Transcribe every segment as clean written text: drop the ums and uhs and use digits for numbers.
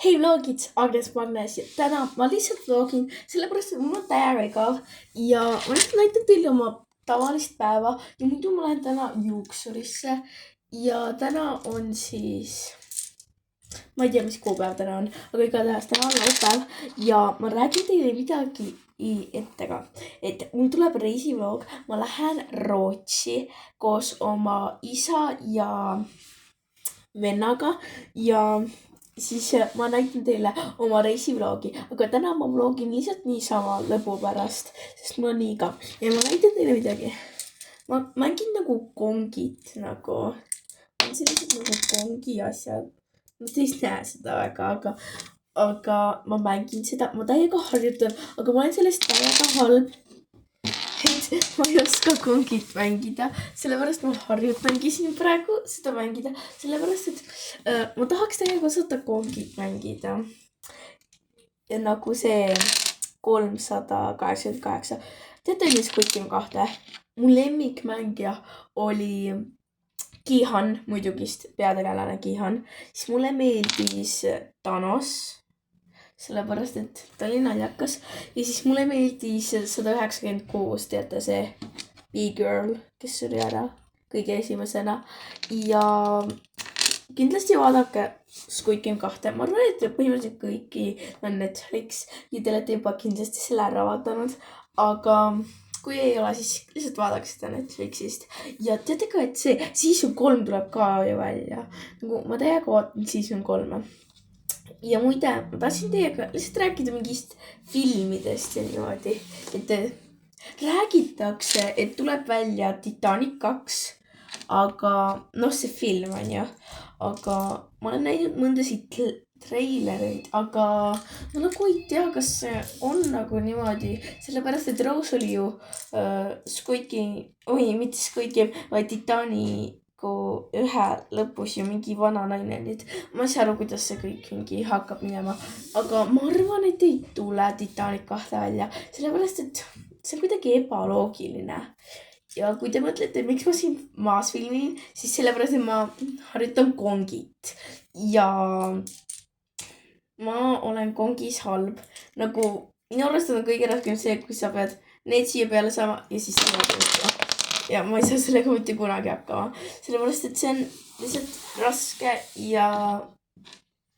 Hei vlogid, Agnes Magnes ja täna ma lihtsalt vlogin, sellepärast et mul on täiega igav ja ma lihtsalt näitan teile oma tavalist päeva ja muidu ma lähen täna juuksurisse ja täna on siis, ma ei tea, mis kuupäev täna on, aga igatahes täna on laupäev ja ma räägin teile midagi ette ka, et mul tuleb reisivlog, ma lähen Rootsi koos oma isa ja vennaga ja siis ma näitan teile oma reisivlogi, aga täna ma vlogin lihtsalt niisama lõbu pärast, sest mul on nii igav ja ma näitan teile midagi. Ma mängin nagu kongid, nagu on sellised nagu kongi asjad. Te ei näe seda väga, aga ma mängin seda, ma täiega harjutan, aga ma olen sellest täiega halb. Et ma ei oska kongit mängida, sellepärast ma harjutangi siin praegu seda mängida, sellepärast et ma tahaks täiega osata kongit mängida. Ja nagu see 388. Teate oli Squid Game 2? Mu lemmikmängija oli Kihan, muidugist peategelane Kihan. Siis mulle meeldis Thanos, sellepärast et ta oli naljakas ja siis mulle meeldis 196, teate see B-Girl, kes suri ära kõige esimesena ja kindlasti vaadake Squid Game 2, ma arvan, et põhimõtteliselt kõiki on Netflix ja te olete juba kindlasti selle ära vaadanud, aga kui ei ole, siis lihtsalt vaadake seda Netflixist ja teate ka, et see season 3 tuleb ka ju välja, nagu ma täiega vaatan season 3. Ja muide, ma tahtsin teiega lihtsalt rääkida mingist filmidest ja niimoodi, et räägitakse, et tuleb välja Titanic 2, aga noh, see film on ju, aga ma olen näinud mõndasid treilereid, aga ma nagu ei tea, kas see on nagu niimoodi, sellepärast et Rose oli ju Squid Game, mitte Squid Game, vaid Titanic ühe lõpus ju mingi vana naine, nii et ma ei saa aru, kuidas see kõik mingi hakkab minema, aga ma arvan, et ei tule Titanic 2 välja, sellepärast et see on kuidagi ebaloogiline. Ja kui te mõtlete, miks ma siin maas filmin, siis sellepärast, et ma harjutan kongit ja ma olen kongis halb, nagu minu arust on kõige raskem see, kui sa pead need siia peale saama ja siis sama. Ja ma ei saa sellega mitte kunagi hakkama, sellepärast et see on lihtsalt raske ja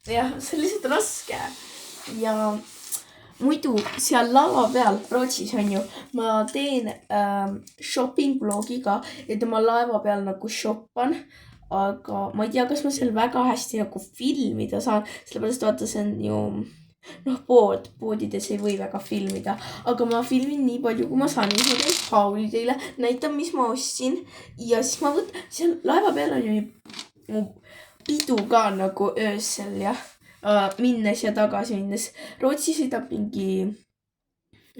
jah, see on lihtsalt raske ja muidu seal lava peal Rootsis on ju, ma teen shopping blogi ka, et ma laeva peal nagu shoppan, aga ma ei tea, kas ma seal väga hästi nagu filmida saan, sellepärast vaata, see on ju noh, poodides ei või väga filmida, aga ma filmin nii palju, kui ma saan, siis ma teen hauli teile, näitan, mis ma ostsin ja siis ma seal laeva peal on ju mu pidu ka nagu öösel ja minnes ja tagasi minnes. Rootsi sõidab mingi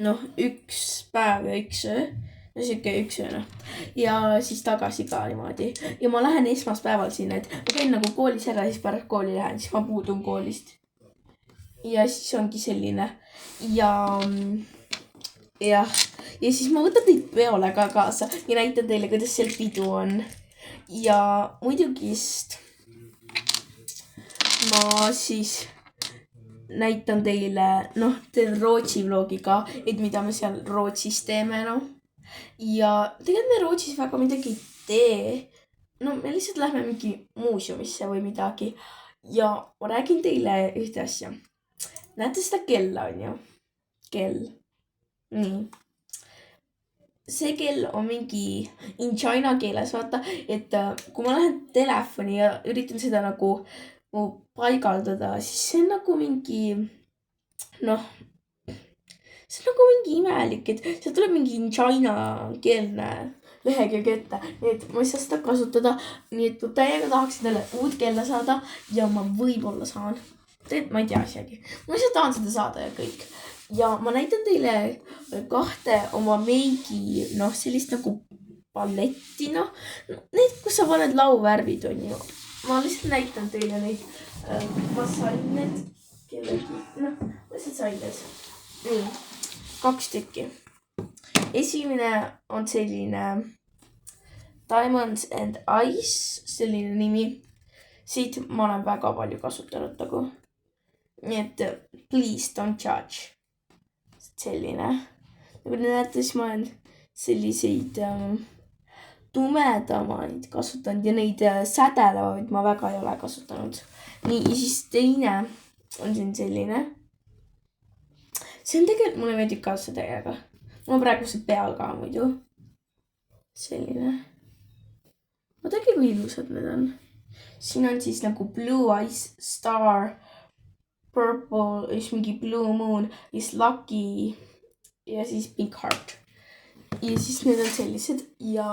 noh, 1 päev ja 1 öö, no siuke 1 öö noh. Ja siis tagasi ka niimoodi ja ma lähen esmaspäeval sinna, et ma käin nagu koolis ära, siis pärast kooli lähen, siis ma puudun koolist. Ja siis ongi selline ja siis ma võtan teid peole ka kaasa ja näitan teile, kuidas seal pidu on ja muidugist ma siis näitan teile, noh, teen Rootsi vlogi ka, et mida me seal Rootsis teeme, noh. Ja tegelikult me Rootsis väga midagi ei tee, no me lihtsalt lähme mingi muuseumisse või midagi ja ma räägin teile ühte asja. Näete seda kella, on ju? Kell. Nii. See kell on mingi in China keeles, vaata, et kui ma lähen telefoni ja üritan seda nagu paigaldada, siis see on nagu mingi, noh, see on nagu mingi imelik, et see tuleb mingi in China keelne lehekülg ette, nii et ma ei saa seda kasutada, nii et ma täiega tahaksin talle uut kella saada ja ma võib-olla saan. Ma ei tea isegi. Ma lihtsalt tahan seda saada ja kõik. Ja ma näitan teile 2 oma meigi, noh, sellist nagu paletti, noh. Need, kus sa paned lauvärvid, on ju. Ma lihtsalt näitan teile neid. Ma sain need kellegi, noh, lihtsalt sain need. Nii, 2 tükki. Esimene on selline Diamonds and Ice, selline nimi. Siit ma olen väga palju kasutanud nagu. nii et please don't judge. Selline. Nagu te näete, siis ma olen selliseid tumedamaid kasutanud ja neid sädelevaid ma väga ei ole kasutanud. Nii, ja siis teine on siin selline. See on tegelikult, mulle meeldib ka see täiega. Mul on praegu see peal ka muidu. Selline. Vaadake, kui ilusad need on. Siin on siis nagu Blue Eyes Star, Purple, siis mingi Blue Moon, siis Lucky ja siis Pink Heart. Ja siis need on sellised ja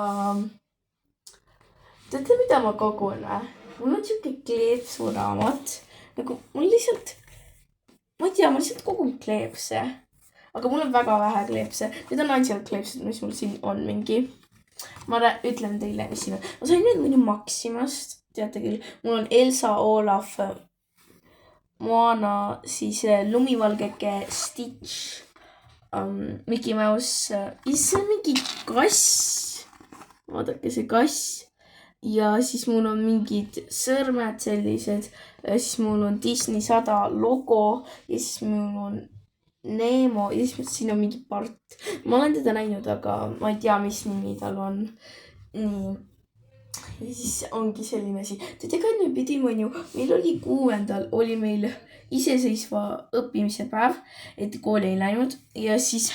teate, mida ma kogun või? Mul on siuke kleepsuraamat. Nagu mul lihtsalt, ma ei tea, ma lihtsalt kogun kleepse. Aga mul on väga vähe kleepse. Need on ainsad kleepsed, mis mul siin on mingi. Ma ütlen teile, mis siin on. Ma sain nüüd mõni Maximast. Teate küll, mul on Elsa, Olaf, Moana, siis lumivalgeke, Stitch, Mickey Mouse, see on mingi kass. Vaadake see kass. Ja siis mul on mingid sõrmed sellised. Siis mul on Disney 100 logo. Ja siis mul on Nemo. Ja siis siin on mingi part. Ma olen teda näinud, aga ma ei tea, mis nimi tal on. Nii. Ja siis ongi selline asi. Teate ka, et me pidime ju, meil oli 6. oli meil iseseisva õppimise päev, et kooli ei läinud. Ja siis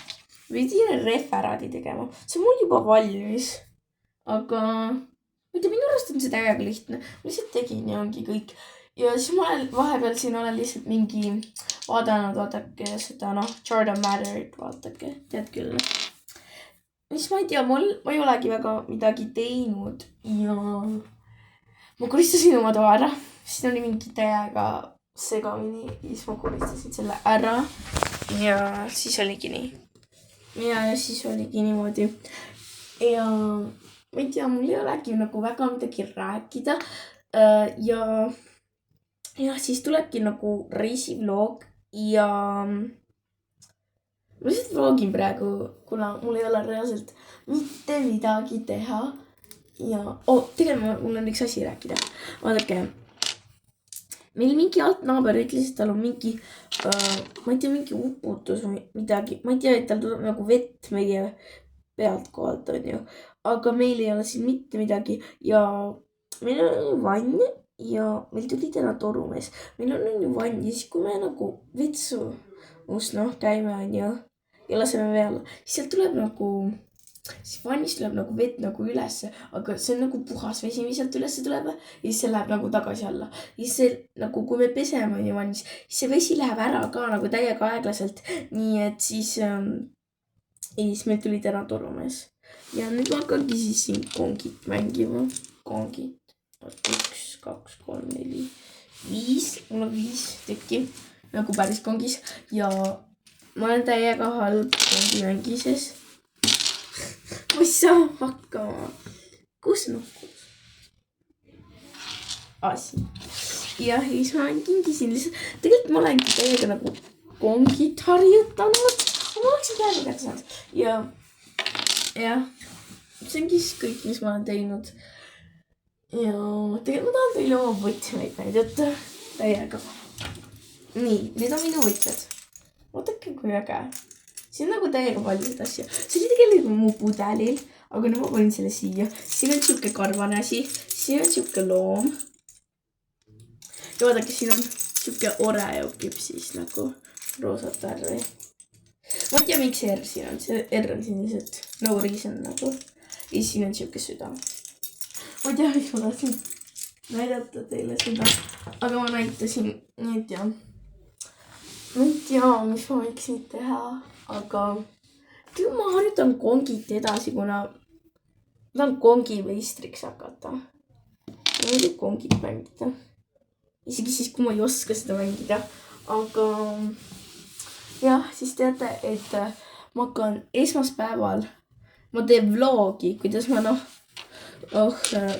pidime referaadi tegema. See on mul juba valmis. Aga minu arust on see täiega lihtne. Ma lihtsalt tegin ja ongi kõik. Ja siis ma vahepeal siin olen lihtsalt mingi vaadanud, vaadake seda, Jordan Mattered, vaadake, tead küll. Mis ma ei tea, ma ei olegi väga midagi teinud ja ma koristasin oma toa ära. Siin oli mingi täiega segamini ja siis ma koristasin selle ära ja siis oligi nii. Ja siis oligi niimoodi. Ja ma ei tea, mul ei olegi nagu väga midagi rääkida ja siis tulebki nagu reisivlog ja ma lihtsalt vlogin praegu, kuna mul ei ole reaalselt mitte midagi teha. Ja tegelikult mul on üks asi rääkida. Vaadake, meil mingi alt naaber ütles, et tal on mingi, ma ei tea, mingi uputus või midagi. Ma ei tea, et tal tuleb nagu vett meie pealt kohalt, on ju. Aga meil ei ole siin mitte midagi ja meil on vann ja meil tuli täna torumees. Meil on ju vann ja siis, kui me nagu vetsu käime, on ju, ja laseme vee alla, siis sealt tuleb nagu, siis vannis tuleb nagu vett nagu ülesse, aga see on nagu puhas vesi, mis sealt ülesse tuleb ja siis see läheb nagu tagasi alla. Ja siis see nagu, kui me peseme on ju vannis, siis see vesi läheb ära ka nagu täiega aeglaselt. Nii et siis meil tuli täna torumees. Ja nüüd ma hakkangi siis siin kongit mängima. Kongit. 1, 2, 3, 4, 5. Mul on 5 tükki. Nagu päris kongis. Ja ma olen täiega halb kongi mängises. Ma ei saa hakkama. Kus nuhkus? Asi. Ja siis ma mängingi siin lihtsalt. Tegelikult ma olengi täiega nagu kongit harjutanud. Ma oleksin täiega kätte saanud. Ja see ongi siis kõik, mis ma olen teinud. Ja tegelikult ma tahan teile oma võtmeid näidata täiega. Nii, need on minu võtmed. Vaadake, kui äge. Siin on nagu täiega paljud asja. See oli tegelikult mu pudelil, aga nüüd ma panin selle siia. Siin on siuke karvane asi. Siin on siuke loom. Ja vaadake, siin on siuke Oreo küpsis nagu roosat värvi. Ma ei tea, miks see R siin on. See R on siin lihtsalt no reason nagu. Ja siin on siuke süda. Ma ei tea, mis ma tahtsin näidata teile seda. Aga ma näitasin, ma ei tea, mis ma võiksin teha. Aga küll ma harjutan kongit edasi, kuna ma tahan kongi meistriks hakata. Ma ei tea kongit mängida. Isegi siis, kui ma ei oska seda mängida. Aga jah, siis teate, et ma hakkan esmaspäeval, ma teen vlogi, kuidas ma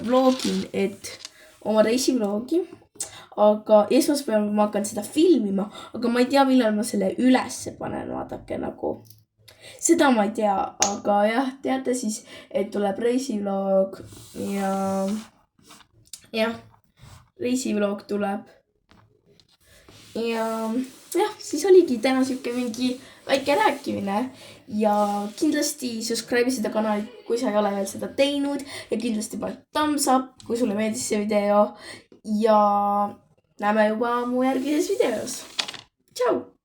vlogin, et oma reisivlogi. Aga esmaspäeval ma hakkan seda filmima, aga ma ei tea, millal ma selle ülesse panen, vaadake nagu. Seda ma ei tea, aga jah, teate siis, et tuleb reisivlog ja reisivlog tuleb. ja jah, siis oligi täna siuke mingi väike rääkimine ja kindlasti subscribe seda kanalit, kui sa ei ole veel seda teinud ja kindlasti pane thumbs up, kui sulle meeldis see video ja näeme juba mu järgises videos. Tšau!